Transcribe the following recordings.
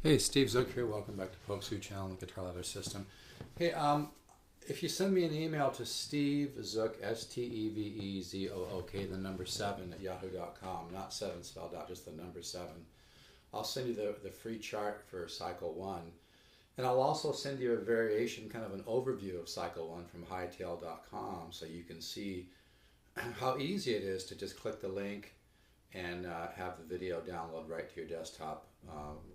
Hey, Steve Zook here. Welcome back to Poke's Who Channel and the Guitar Ladder System. Hey, if you send me an email to Steve Zook, STEVEZOOK, the number 7 at yahoo.com, not 7 spelled out, just the number 7. I'll send you the free chart for Cycle 1. And I'll also send you a variation, kind of an overview of Cycle 1 from hightail.com so you can see how easy it is to just click the link and have the video download right to your desktop,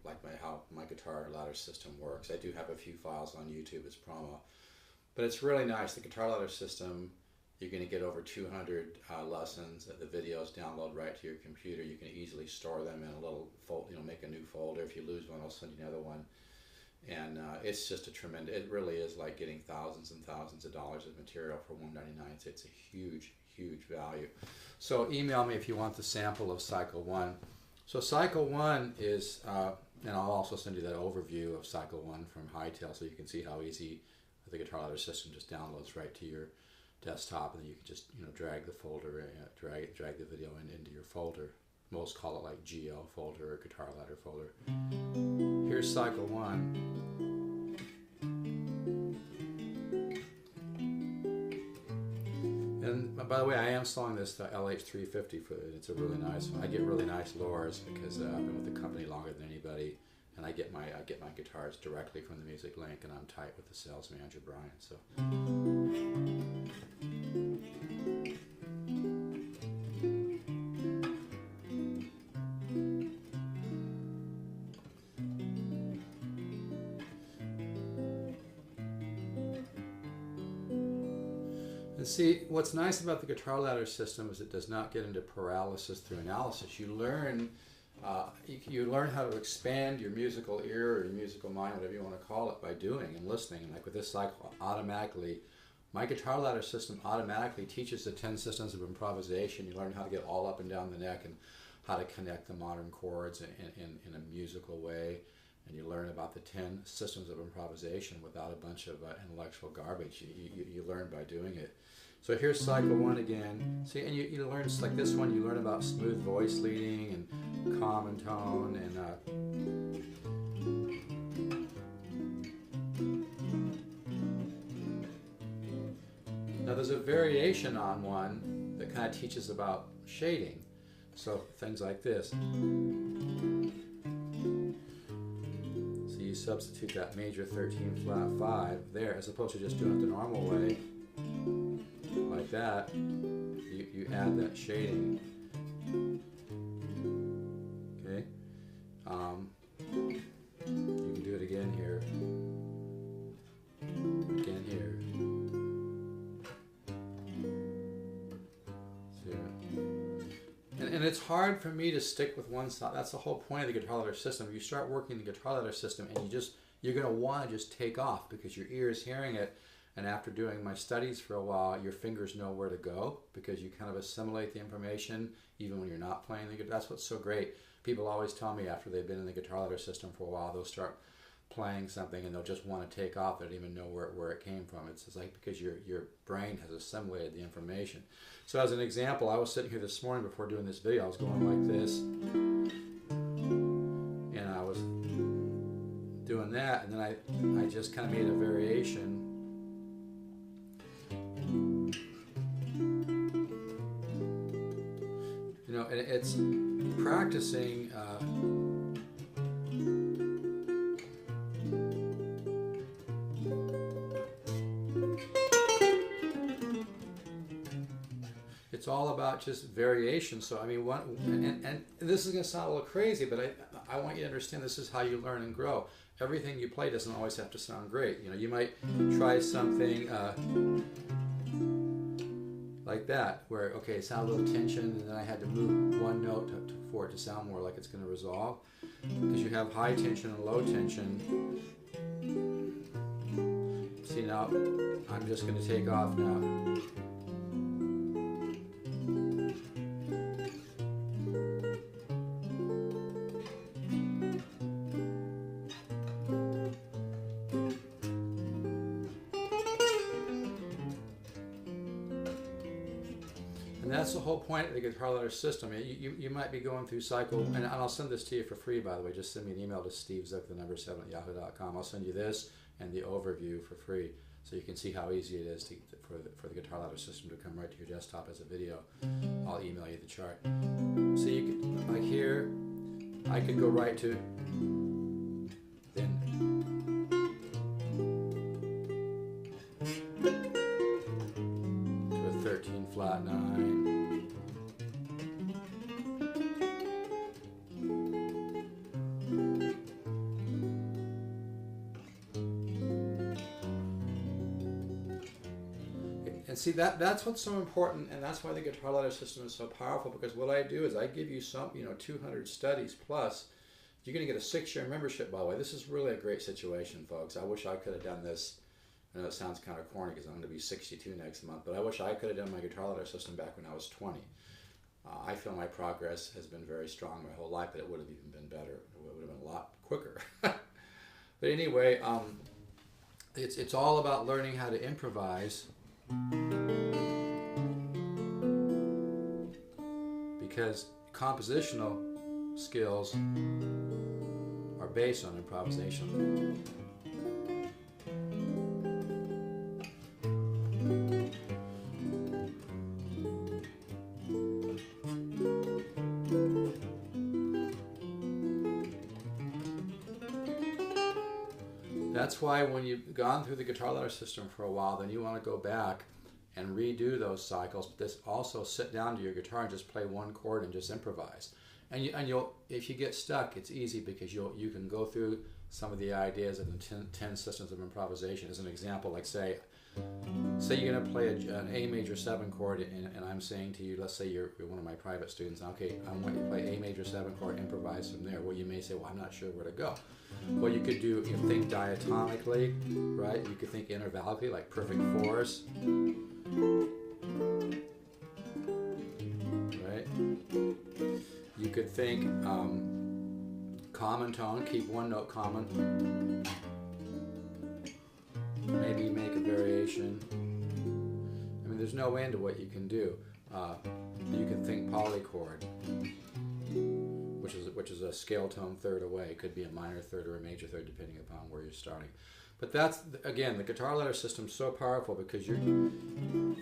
like how my guitar ladder system works. I do have a few files on YouTube as promo, but it's really nice. The guitar ladder system, you're going to get over 200 lessons. The videos download right to your computer. You can easily store them in a little folder, make a new folder. If you lose one, I'll send you another one. And it's just a tremendous, it really is like getting thousands and thousands of dollars of material for $1.99. It's a huge value. So email me if you want the sample of Cycle 1. So Cycle 1 is, and I'll also send you that overview of Cycle 1 from Hightail so you can see how easy the guitar ladder system just downloads right to your desktop, and then you can just drag the folder, drag the video into your folder. Most call it like GL folder or guitar ladder folder. Here's Cycle 1. And by the way, I am selling this LH350 for it. It's a really nice one. I get really nice lures because I've been with the company longer than anybody, and I get my guitars directly from the Music Link, and I'm tight with the sales manager Brian. So. And see, what's nice about the guitar ladder system is it does not get into paralysis through analysis. You learn how to expand your musical ear or your musical mind, whatever you want to call it, by doing and listening. And like with this cycle, automatically, my guitar ladder system automatically teaches the 10 systems of improvisation. You learn how to get all up and down the neck and how to connect the modern chords in a musical way. And you learn about the 10 systems of improvisation without a bunch of intellectual garbage. You learn by doing it. So here's Cycle 1 again. See, and you learn, like this one, you learn about smooth voice leading and calm and tone. Now there's a variation on one that kind of teaches about shading. So things like this. You substitute that major 13 flat 5 there, as opposed to just doing it the normal way, like that. You add that shading. Okay. You can do it again here. Again here. And it's hard for me to stick with one style. That's the whole point of the guitar ladder system. You start working the guitar ladder system and you're going to want to just take off because your ear is hearing it. And after doing my studies for a while, your fingers know where to go because you kind of assimilate the information even when you're not playing the guitar. That's what's so great. People always tell me after they've been in the guitar ladder system for a while, they'll start playing something and they'll just want to take off. They don't even know where it came from. It's like because your brain has assimilated the information. So as an example, I was sitting here this morning before doing this video. I was going like this, and I was doing that, and then I just kind of made a variation. And it's practicing. It's all about just variation. So I mean, and this is going to sound a little crazy, but I want you to understand this is how you learn and grow. Everything you play doesn't always have to sound great. You might try something like that, where okay, it sounded a little tension, and then I had to move one note for it to sound more like it's going to resolve. Because you have high tension and low tension. See, now I'm just going to take off now. And that's the whole point of the guitar ladder system. You might be going through cycle, and I'll send this to you for free, by the way. Just send me an email to stevezook7@yahoo.com. I'll send you this and the overview for free, so you can see how easy it is for the guitar ladder system to come right to your desktop as a video. I'll email you the chart. So you can, like here, I could go right to then to a 13 flat 9. And see, that's what's so important, and that's why the guitar ladder system is so powerful, because what I do is I give you some, 200 studies plus. You're going to get a 6-year membership, by the way. This is really a great situation, folks. I wish I could have done this. I know it sounds kind of corny because I'm going to be 62 next month, but I wish I could have done my guitar ladder system back when I was 20. I feel my progress has been very strong my whole life, but it would have even been better. It would have been a lot quicker. But anyway, it's all about learning how to improvise, because compositional skills are based on improvisation. That's why when you've gone through the guitar ladder system for a while, then you want to go back and redo those cycles, but this also sit down to your guitar and just play one chord and just improvise. And you'll, if you get stuck, it's easy because you can go through some of the ideas of the 10 systems of improvisation. As an example, like say you're going to play an A major 7 chord, and I'm saying to you, let's say you're one of my private students, okay, I want you to play A major 7 chord, improvise from there. Well, you may say, well, I'm not sure where to go. Well, you could do, think diatomically, right? You could think intervallically, like perfect fours, right? You could think common tone, keep one note common. Maybe make a variation. I mean, there's no end to what you can do. You can think polychord, which is a scale tone third away. It could be a minor third or a major third, depending upon where you're starting. But that's, again, the guitar ladder system is so powerful because you're going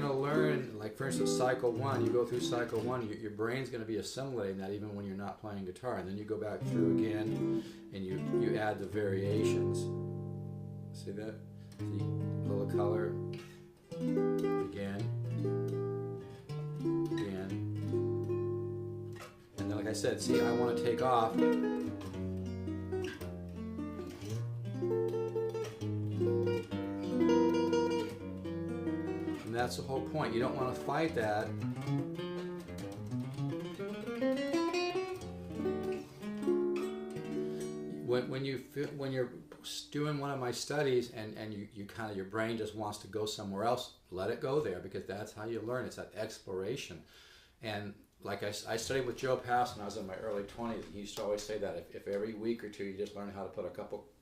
to learn, like for instance, cycle 1, you go through cycle 1, your brain's going to be assimilating that even when you're not playing guitar. And then you go back through again and you add the variations. See that? See, a little color. Again. Again. And then like I said, see, I want to take off. And that's the whole point. You don't want to fight that. When you're doing one of my studies and you kind of, your brain just wants to go somewhere else, let it go there, because that's how you learn. It's that exploration. And like I studied with Joe Pass when I was in my early 20s. He used to always say that if every week or two you just learn how to put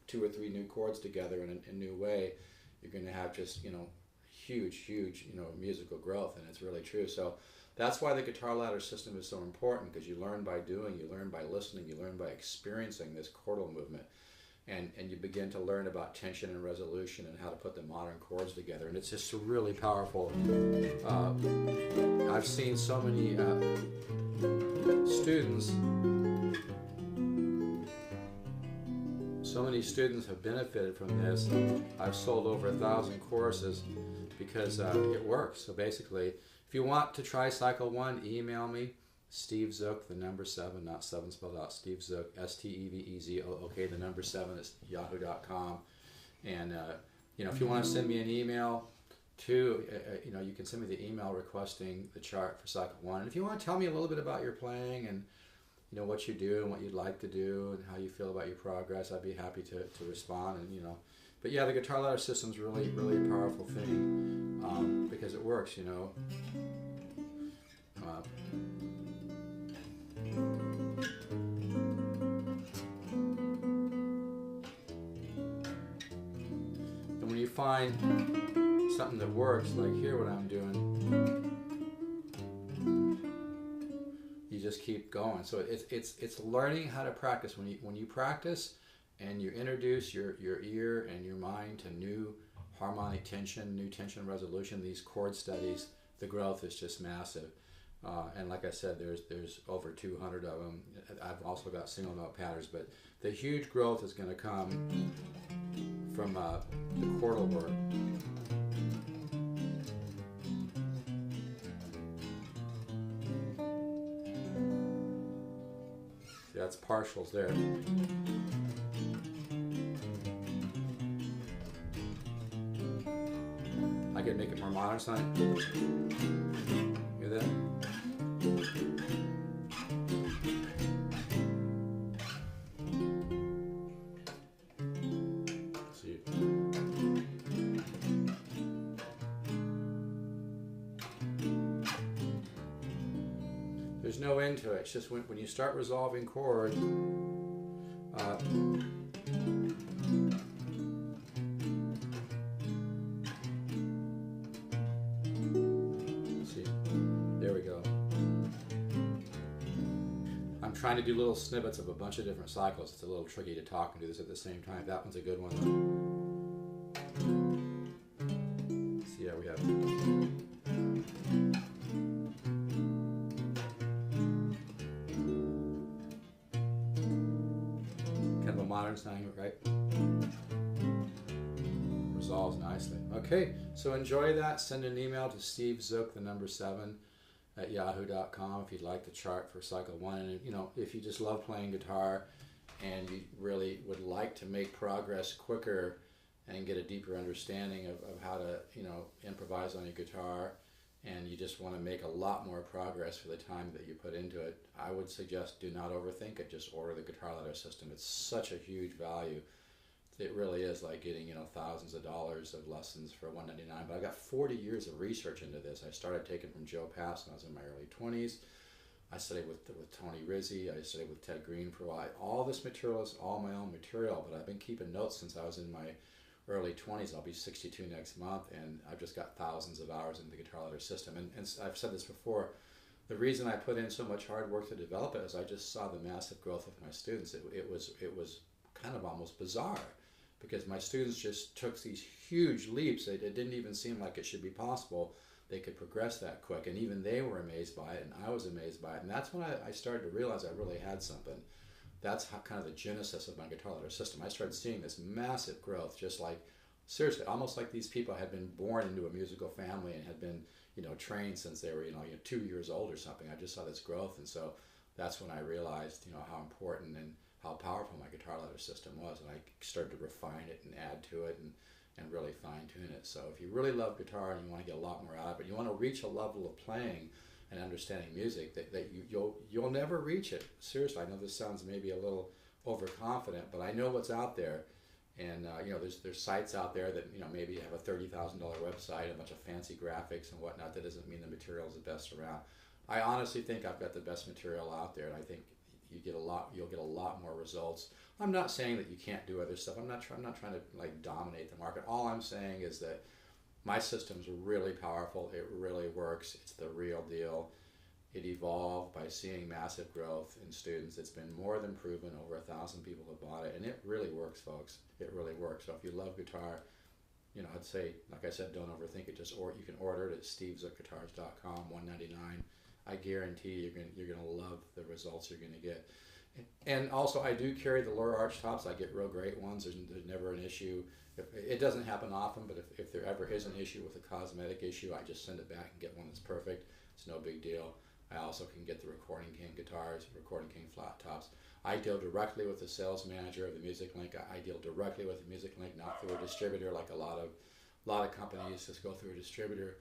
two or three new chords together in a new way, you're going to have just, huge, musical growth. And it's really true. So that's why the guitar ladder system is so important, because you learn by doing, you learn by listening, you learn by experiencing this chordal movement. And you begin to learn about tension and resolution and how to put the modern chords together. And it's just really powerful. I've seen so many students have benefited from this. I've sold over 1,000 courses because it works. So basically, if you want to try cycle 1, email me. Steve Zook, the number 7, not 7 spelled out, Steve Zook, STEVEZOOK, the number 7 is yahoo.com. And, if you want to send me an email too, you can send me the email requesting the chart for cycle 1. And if you want to tell me a little bit about your playing and, what you do and what you'd like to do and how you feel about your progress, I'd be happy to respond. And, but yeah, the guitar ladder system is really, really a powerful thing because it works, And when you find something that works, like here what I'm doing, keep going. So it's learning how to practice. When you practice and you introduce your ear and your mind to new harmonic tension, new tension resolution, these chord studies, the growth is just massive. And like I said, there's over 200 of them. I've also got single note patterns, but the huge growth is going to come from the chordal work. See, that's partials there. I can make it more modern sounding. Hear that? See. There's no end to it. It's just when you start resolving chord, see, there we go. I'm trying to do little snippets of a bunch of different cycles. It's a little tricky to talk and do this at the same time. That one's a good one. See how we have. Modern sounding, right? Resolves nicely. Okay, so enjoy that. Send an email to Steve Zook, the number 7 at yahoo.com if you'd like the chart for cycle 1. And you know, if you just love playing guitar and you really would like to make progress quicker and get a deeper understanding of how to, you know, improvise on your guitar, and you just want to make a lot more progress for the time that you put into it, I would suggest do not overthink it. Just order the guitar ladder system. It's such a huge value. It really is like getting, you know, thousands of dollars of lessons for $199. But I got 40 years of research into this. I started taking from Joe Pass when I was in my early 20s. I studied with Tony Rizzi. I studied with Ted Green for a while. All this material is all my own material, but I've been keeping notes since I was in my early 20s. I'll be 62 next month, and I've just got thousands of hours in the guitar ladder system. And I've said this before, the reason I put in so much hard work to develop it is I just saw the massive growth of my students. It was kind of almost bizarre, because my students just took these huge leaps. It didn't even seem like it should be possible they could progress that quick, and even they were amazed by it, and I was amazed by it. And that's when I started to realize I really had something. That's how, kind of the genesis of my guitar ladder system. I started seeing this massive growth, just like, seriously, almost like these people had been born into a musical family and had been, you know, trained since they were, 2 years old or something. I just saw this growth, and so that's when I realized, how important and how powerful my guitar ladder system was, and I started to refine it and add to it and really fine-tune it. So if you really love guitar and you want to get a lot more out of it, you want to reach a level of playing and understanding music that you'll never reach it. Seriously, I know this sounds maybe a little overconfident, but I know what's out there. And there's sites out there that maybe have a $30,000 website, a bunch of fancy graphics and whatnot. That doesn't mean the material is the best around. I honestly think I've got the best material out there, and I think you'll get a lot more results. I'm not saying that you can't do other stuff. I'm not trying to like dominate the market. All I'm saying is that my system's really powerful. It really works. It's the real deal. It evolved by seeing massive growth in students. It's been more than proven. Over 1,000 people have bought it, and it really works, folks. It really works. So if you love guitar, I'd say, like I said, don't overthink it. You can order it at stevezookguitars.com, $199. I guarantee you're gonna love the results you're gonna get. And also, I do carry the lower arch tops. I get real great ones. There's never an issue. It doesn't happen often, but if there ever is an issue with a cosmetic issue, I just send it back and get one that's perfect. It's no big deal. I also can get the Recording King guitars, Recording King flat tops. I deal directly with the sales manager of the Music Link. I deal directly with the Music Link, not through a distributor like a lot of companies just go through a distributor.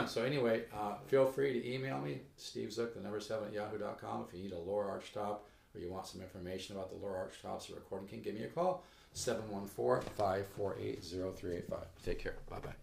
So anyway, feel free to email me, Steve Zook, the number 7 at yahoo.com. If you need a lower arch top or you want some information about the lower arch tops of Recording King, give me a call, 714-548-0385. Take care. Bye-bye.